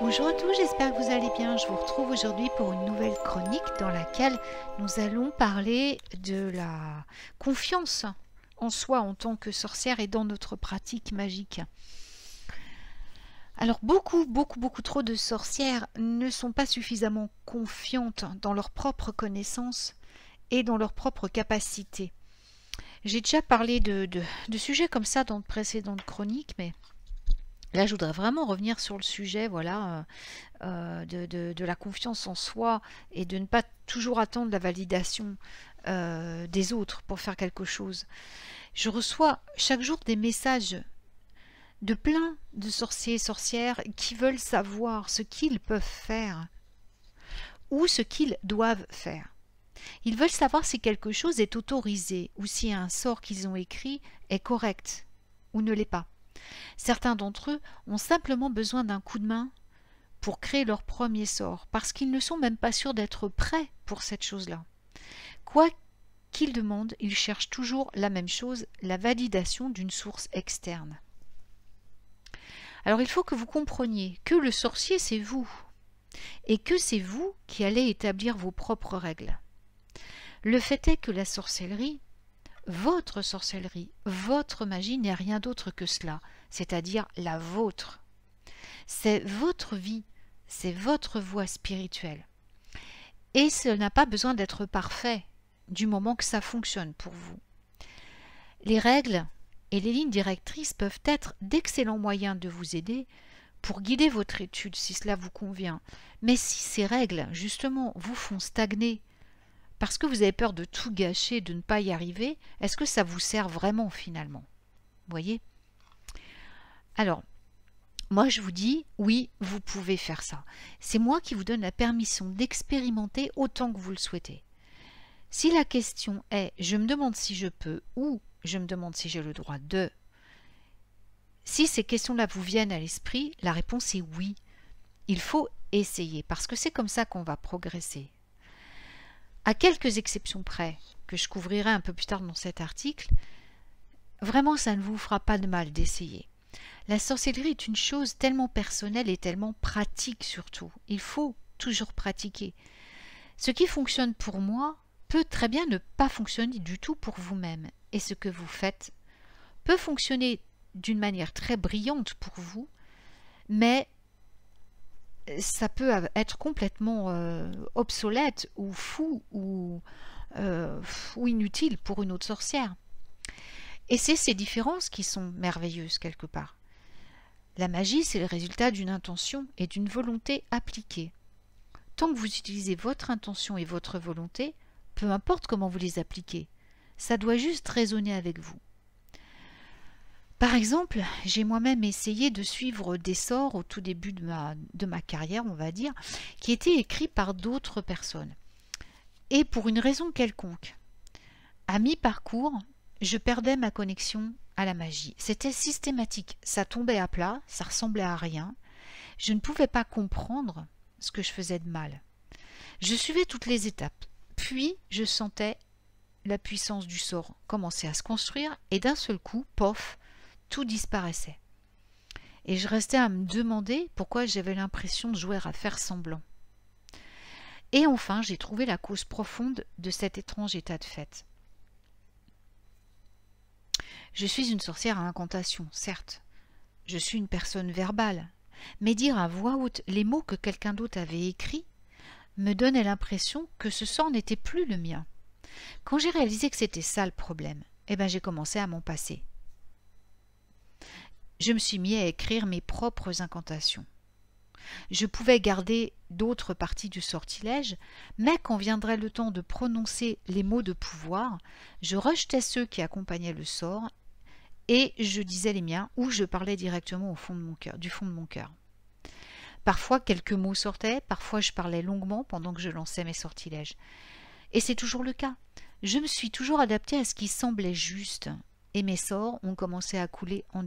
Bonjour à tous, j'espère que vous allez bien. Je vous retrouve aujourd'hui pour une nouvelle chronique dans laquelle nous allons parler de la confiance en soi en tant que sorcière et dans notre pratique magique. Alors beaucoup trop de sorcières ne sont pas suffisamment confiantes dans leurs propres connaissances et dans leurs propres capacités. J'ai déjà parlé de sujets comme ça dans de précédentes chroniques, mais là, je voudrais vraiment revenir sur le sujet, voilà, de la confiance en soi et de ne pas toujours attendre la validation des autres pour faire quelque chose. Je reçois chaque jour des messages de plein de sorciers et sorcières qui veulent savoir ce qu'ils peuvent faire ou ce qu'ils doivent faire. Ils veulent savoir si quelque chose est autorisé ou si un sort qu'ils ont écrit est correct ou ne l'est pas. Certains d'entre eux ont simplement besoin d'un coup de main pour créer leur premier sort, parce qu'ils ne sont même pas sûrs d'être prêts pour cette chose-là. Quoi qu'ils demandent, ils cherchent toujours la même chose, la validation d'une source externe. Alors il faut que vous compreniez que le sorcier, c'est vous, et que c'est vous qui allez établir vos propres règles. Le fait est que la sorcellerie, votre magie n'est rien d'autre que cela, c'est-à-dire la vôtre. C'est votre vie, c'est votre voie spirituelle. Et ça n'a pas besoin d'être parfait, du moment que ça fonctionne pour vous. Les règles et les lignes directrices peuvent être d'excellents moyens de vous aider pour guider votre étude si cela vous convient. Mais si ces règles, justement, vous font stagner, parce que vous avez peur de tout gâcher, de ne pas y arriver, est-ce que ça vous sert vraiment finalement? Vous voyez? Alors, moi je vous dis, oui, vous pouvez faire ça. C'est moi qui vous donne la permission d'expérimenter autant que vous le souhaitez. Si la question est, je me demande si je peux, ou je me demande si j'ai le droit de, si ces questions-là vous viennent à l'esprit, la réponse est oui. Il faut essayer, parce que c'est comme ça qu'on va progresser. À quelques exceptions près, que je couvrirai un peu plus tard dans cet article, vraiment ça ne vous fera pas de mal d'essayer. La sorcellerie est une chose tellement personnelle et tellement pratique surtout. Il faut toujours pratiquer. Ce qui fonctionne pour moi peut très bien ne pas fonctionner du tout pour vous-même. Et ce que vous faites peut fonctionner d'une manière très brillante pour vous, mais ça peut être complètement obsolète ou fou ou inutile pour une autre sorcière. Et c'est ces différences qui sont merveilleuses quelque part. La magie, c'est le résultat d'une intention et d'une volonté appliquée. Tant que vous utilisez votre intention et votre volonté, peu importe comment vous les appliquez, ça doit juste résonner avec vous. Par exemple, j'ai moi-même essayé de suivre des sorts au tout début de ma carrière, on va dire, qui étaient écrits par d'autres personnes. Et pour une raison quelconque, à mi-parcours, je perdais ma connexion à la magie. C'était systématique, ça tombait à plat, ça ressemblait à rien. Je ne pouvais pas comprendre ce que je faisais de mal. Je suivais toutes les étapes, puis je sentais la puissance du sort commencer à se construire et d'un seul coup, pof, tout disparaissait. Et je restais à me demander pourquoi j'avais l'impression de jouer à faire semblant. Et enfin, j'ai trouvé la cause profonde de cet étrange état de fait. Je suis une sorcière à incantation, certes. Je suis une personne verbale. Mais dire à voix haute les mots que quelqu'un d'autre avait écrits me donnait l'impression que ce sort n'était plus le mien. Quand j'ai réalisé que c'était ça le problème, j'ai commencé à m'en passer. Je me suis mis à écrire mes propres incantations. Je pouvais garder d'autres parties du sortilège, mais quand viendrait le temps de prononcer les mots de pouvoir, je rejetais ceux qui accompagnaient le sort et je disais les miens ou je parlais directement au fond de mon cœur, du fond de mon cœur. Parfois quelques mots sortaient, parfois je parlais longuement pendant que je lançais mes sortilèges. Et c'est toujours le cas. Je me suis toujours adaptée à ce qui semblait juste. Et mes sorts ont commencé à couler en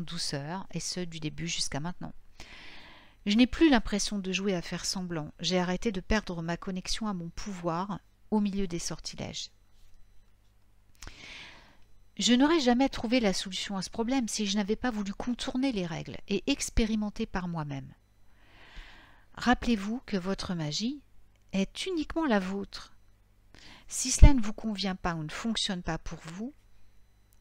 douceur, et ce du début jusqu'à maintenant. Je n'ai plus l'impression de jouer à faire semblant. J'ai arrêté de perdre ma connexion à mon pouvoir au milieu des sortilèges. Je n'aurais jamais trouvé la solution à ce problème si je n'avais pas voulu contourner les règles et expérimenter par moi-même. Rappelez-vous que votre magie est uniquement la vôtre. Si cela ne vous convient pas ou ne fonctionne pas pour vous,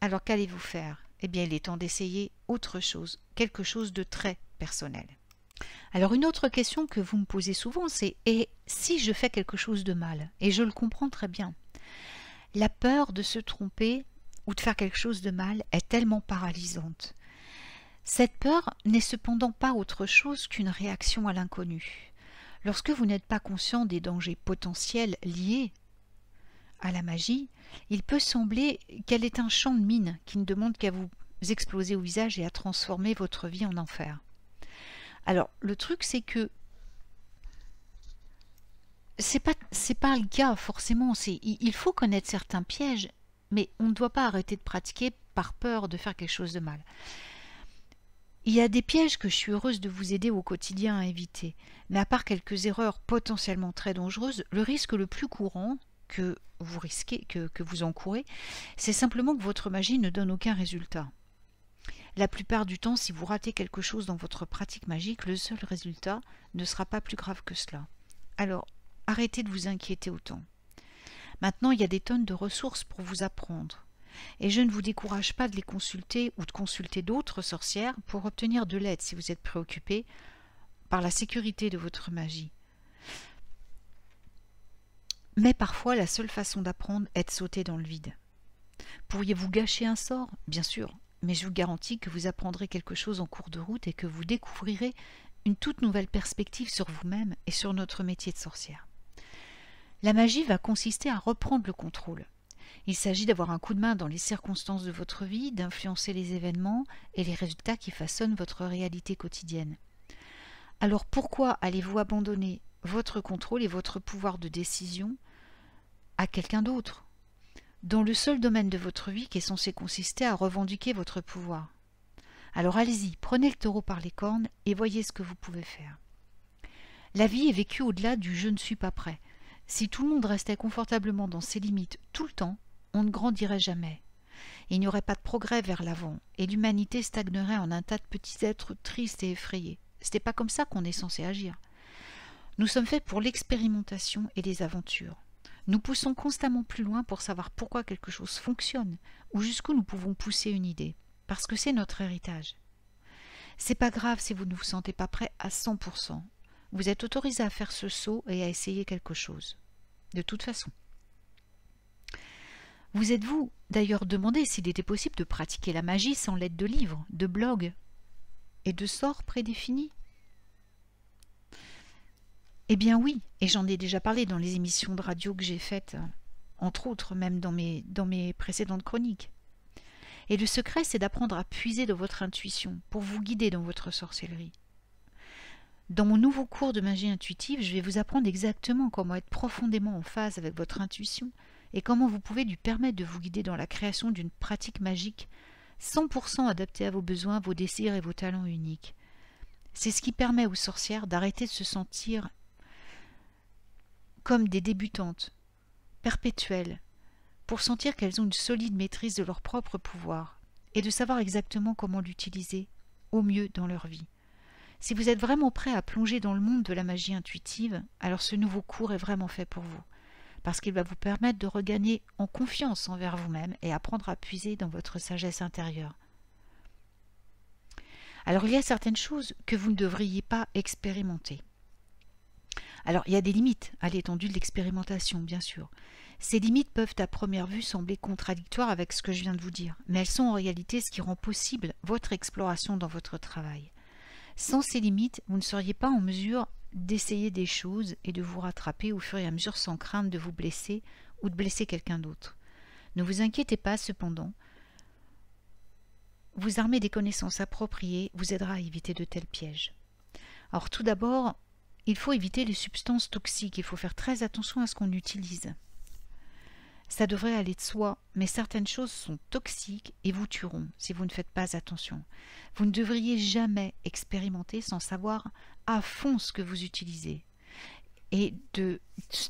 alors qu'allez-vous faire? Eh bien, il est temps d'essayer autre chose, quelque chose de très personnel. Alors, une autre question que vous me posez souvent, c'est « Et si je fais quelque chose de mal ?» Et je le comprends très bien. La peur de se tromper ou de faire quelque chose de mal est tellement paralysante. Cette peur n'est cependant pas autre chose qu'une réaction à l'inconnu. Lorsque vous n'êtes pas conscient des dangers potentiels liés à la magie, il peut sembler qu'elle est un champ de mine qui ne demande qu'à vous exploser au visage et à transformer votre vie en enfer. Alors, le truc, c'est que c'est pas le cas forcément. Il faut connaître certains pièges, mais on ne doit pas arrêter de pratiquer par peur de faire quelque chose de mal. Il y a des pièges que je suis heureuse de vous aider au quotidien à éviter, mais à part quelques erreurs potentiellement très dangereuses, le risque le plus courant que vous encourez, c'est simplement que votre magie ne donne aucun résultat. La plupart du temps, si vous ratez quelque chose dans votre pratique magique, le seul résultat ne sera pas plus grave que cela. Alors, arrêtez de vous inquiéter autant. Maintenant, il y a des tonnes de ressources pour vous apprendre. Et je ne vous décourage pas de les consulter ou de consulter d'autres sorcières pour obtenir de l'aide si vous êtes préoccupé par la sécurité de votre magie. Mais parfois, la seule façon d'apprendre est de sauter dans le vide. Pourriez-vous gâcher un sort? Bien sûr, mais je vous garantis que vous apprendrez quelque chose en cours de route et que vous découvrirez une toute nouvelle perspective sur vous-même et sur notre métier de sorcière. La magie va consister à reprendre le contrôle. Il s'agit d'avoir un coup de main dans les circonstances de votre vie, d'influencer les événements et les résultats qui façonnent votre réalité quotidienne. Alors pourquoi allez-vous abandonner votre contrôle et votre pouvoir de décision à quelqu'un d'autre, dans le seul domaine de votre vie qui est censé consister à revendiquer votre pouvoir? Alors allez-y, prenez le taureau par les cornes et voyez ce que vous pouvez faire. La vie est vécue au-delà du « je ne suis pas prêt ». Si tout le monde restait confortablement dans ses limites tout le temps, on ne grandirait jamais. Il n'y aurait pas de progrès vers l'avant, et l'humanité stagnerait en un tas de petits êtres tristes et effrayés. Ce n'est pas comme ça qu'on est censé agir. Nous sommes faits pour l'expérimentation et les aventures. Nous poussons constamment plus loin pour savoir pourquoi quelque chose fonctionne, ou jusqu'où nous pouvons pousser une idée, parce que c'est notre héritage. C'est pas grave si vous ne vous sentez pas prêt à 100%. Vous êtes autorisé à faire ce saut et à essayer quelque chose. De toute façon. Vous êtes-vous d'ailleurs demandé s'il était possible de pratiquer la magie sans l'aide de livres, de blogs et de sorts prédéfinis? Eh bien oui, et j'en ai déjà parlé dans les émissions de radio que j'ai faites, entre autres même dans mes précédentes chroniques. Et le secret, c'est d'apprendre à puiser dans votre intuition pour vous guider dans votre sorcellerie. Dans mon nouveau cours de magie intuitive, je vais vous apprendre exactement comment être profondément en phase avec votre intuition et comment vous pouvez lui permettre de vous guider dans la création d'une pratique magique 100% adaptée à vos besoins, vos désirs et vos talents uniques. C'est ce qui permet aux sorcières d'arrêter de se sentir comme des débutantes, perpétuelles, pour sentir qu'elles ont une solide maîtrise de leur propre pouvoir et de savoir exactement comment l'utiliser au mieux dans leur vie. Si vous êtes vraiment prêt à plonger dans le monde de la magie intuitive, alors ce nouveau cours est vraiment fait pour vous, parce qu'il va vous permettre de regagner en confiance envers vous-même et apprendre à puiser dans votre sagesse intérieure. Alors il y a certaines choses que vous ne devriez pas expérimenter. Alors il y a des limites à l'étendue de l'expérimentation, bien sûr. Ces limites peuvent à première vue sembler contradictoires avec ce que je viens de vous dire, mais elles sont en réalité ce qui rend possible votre exploration dans votre travail. Sans ces limites, vous ne seriez pas en mesure d'essayer des choses et de vous rattraper au fur et à mesure sans crainte de vous blesser ou de blesser quelqu'un d'autre. Ne vous inquiétez pas cependant, vous armer des connaissances appropriées vous aidera à éviter de tels pièges. Alors tout d'abord, il faut éviter les substances toxiques, il faut faire très attention à ce qu'on utilise. Ça devrait aller de soi, mais certaines choses sont toxiques et vous tueront si vous ne faites pas attention. Vous ne devriez jamais expérimenter sans savoir à fond ce que vous utilisez et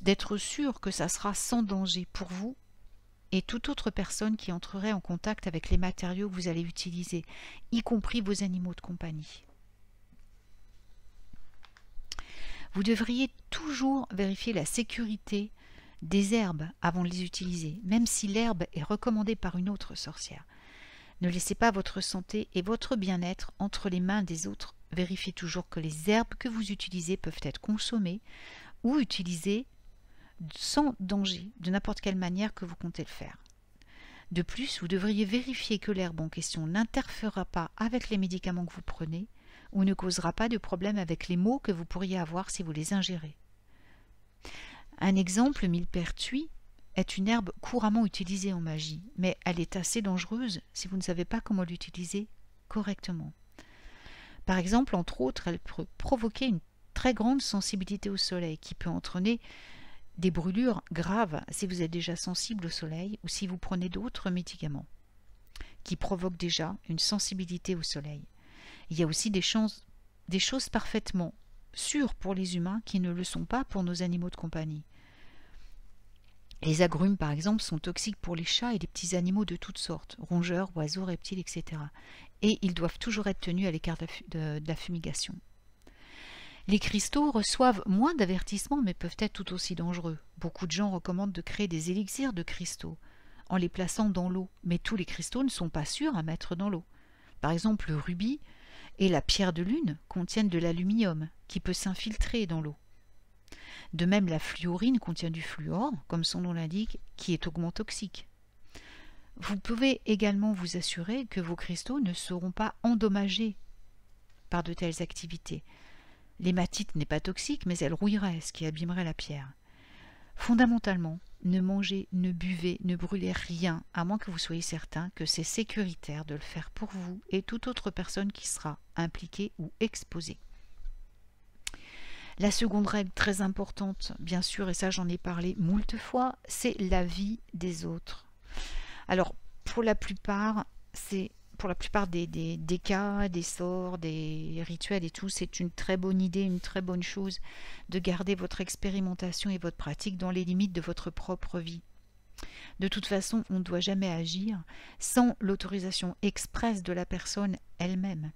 d'être sûr que ça sera sans danger pour vous et toute autre personne qui entrerait en contact avec les matériaux que vous allez utiliser, y compris vos animaux de compagnie. Vous devriez toujours vérifier la sécurité des herbes avant de les utiliser, même si l'herbe est recommandée par une autre sorcière. Ne laissez pas votre santé et votre bien-être entre les mains des autres. Vérifiez toujours que les herbes que vous utilisez peuvent être consommées ou utilisées sans danger, de n'importe quelle manière que vous comptez le faire. De plus, vous devriez vérifier que l'herbe en question n'interférera pas avec les médicaments que vous prenez ou ne causera pas de problème avec les maux que vous pourriez avoir si vous les ingérez. Un exemple, millepertuis est une herbe couramment utilisée en magie, mais elle est assez dangereuse si vous ne savez pas comment l'utiliser correctement. Par exemple, entre autres, elle peut provoquer une très grande sensibilité au soleil qui peut entraîner des brûlures graves si vous êtes déjà sensible au soleil ou si vous prenez d'autres médicaments qui provoquent déjà une sensibilité au soleil. Il y a aussi des choses parfaitement sûres pour les humains qui ne le sont pas pour nos animaux de compagnie. Les agrumes, par exemple, sont toxiques pour les chats et les petits animaux de toutes sortes, rongeurs, oiseaux, reptiles, etc. Et ils doivent toujours être tenus à l'écart de la fumigation. Les cristaux reçoivent moins d'avertissements mais peuvent être tout aussi dangereux. Beaucoup de gens recommandent de créer des élixirs de cristaux en les plaçant dans l'eau, mais tous les cristaux ne sont pas sûrs à mettre dans l'eau. Par exemple, le rubis et la pierre de lune contiennent de l'aluminium qui peut s'infiltrer dans l'eau. De même, la fluorine contient du fluor, comme son nom l'indique, qui est hautement toxique. Vous pouvez également vous assurer que vos cristaux ne seront pas endommagés par de telles activités. L'hématite n'est pas toxique, mais elle rouillerait, ce qui abîmerait la pierre. Fondamentalement, ne mangez, ne buvez, ne brûlez rien, à moins que vous soyez certain que c'est sécuritaire de le faire pour vous et toute autre personne qui sera impliquée ou exposée. La seconde règle très importante, bien sûr, et ça j'en ai parlé moult fois, c'est la vie des autres. Alors, pour la plupart des cas, des sorts, des rituels et tout, c'est une très bonne idée, une très bonne chose de garder votre expérimentation et votre pratique dans les limites de votre propre vie. De toute façon, on ne doit jamais agir sans l'autorisation expresse de la personne elle-même.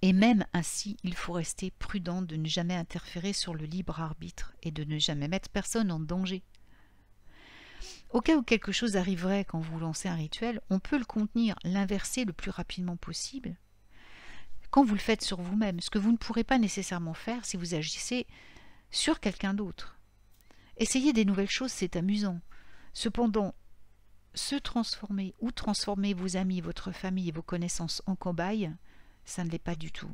Et même ainsi, il faut rester prudent de ne jamais interférer sur le libre arbitre et de ne jamais mettre personne en danger. Au cas où quelque chose arriverait quand vous lancez un rituel, on peut le contenir, l'inverser le plus rapidement possible quand vous le faites sur vous-même, ce que vous ne pourrez pas nécessairement faire si vous agissez sur quelqu'un d'autre. Essayer des nouvelles choses, c'est amusant. Cependant, se transformer ou transformer vos amis, votre famille et vos connaissances en cobayes, ça ne l'est pas du tout.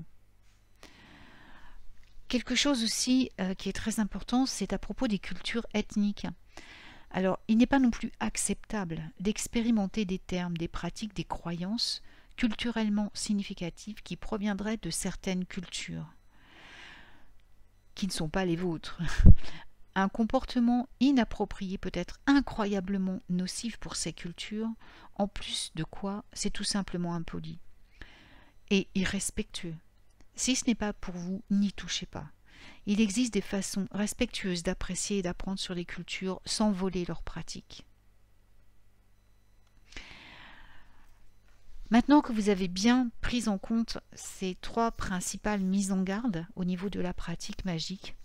Quelque chose aussi qui est très important, c'est à propos des cultures ethniques. Alors, il n'est pas non plus acceptable d'expérimenter des termes, des pratiques, des croyances culturellement significatives qui proviendraient de certaines cultures, qui ne sont pas les vôtres. Un comportement inapproprié peut être incroyablement nocif pour ces cultures, en plus de quoi c'est tout simplement impoli et irrespectueux. Si ce n'est pas pour vous, n'y touchez pas. Il existe des façons respectueuses d'apprécier et d'apprendre sur les cultures sans voler leurs pratiques. Maintenant que vous avez bien pris en compte ces trois principales mises en garde au niveau de la pratique magique,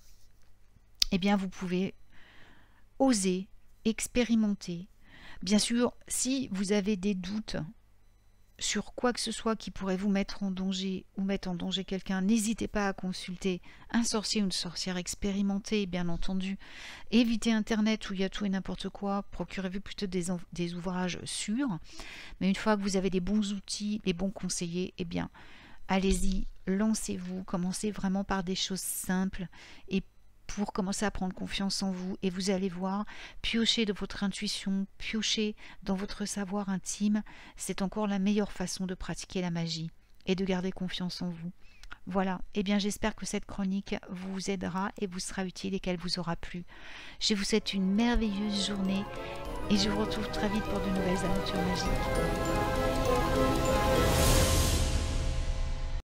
eh bien vous pouvez oser, expérimenter. Bien sûr, si vous avez des doutes sur quoi que ce soit qui pourrait vous mettre en danger ou mettre en danger quelqu'un, n'hésitez pas à consulter un sorcier ou une sorcière expérimentée, bien entendu. Évitez Internet où il y a tout et n'importe quoi, procurez-vous plutôt des ouvrages sûrs. Mais une fois que vous avez les bons outils, les bons conseillers, eh bien, allez-y, lancez-vous, commencez vraiment par des choses simples et pour commencer à prendre confiance en vous, et vous allez voir, piocher de votre intuition, piocher dans votre savoir intime, c'est encore la meilleure façon de pratiquer la magie et de garder confiance en vous. Voilà, et bien j'espère que cette chronique vous aidera et vous sera utile et qu'elle vous aura plu. Je vous souhaite une merveilleuse journée et je vous retrouve très vite pour de nouvelles aventures magiques.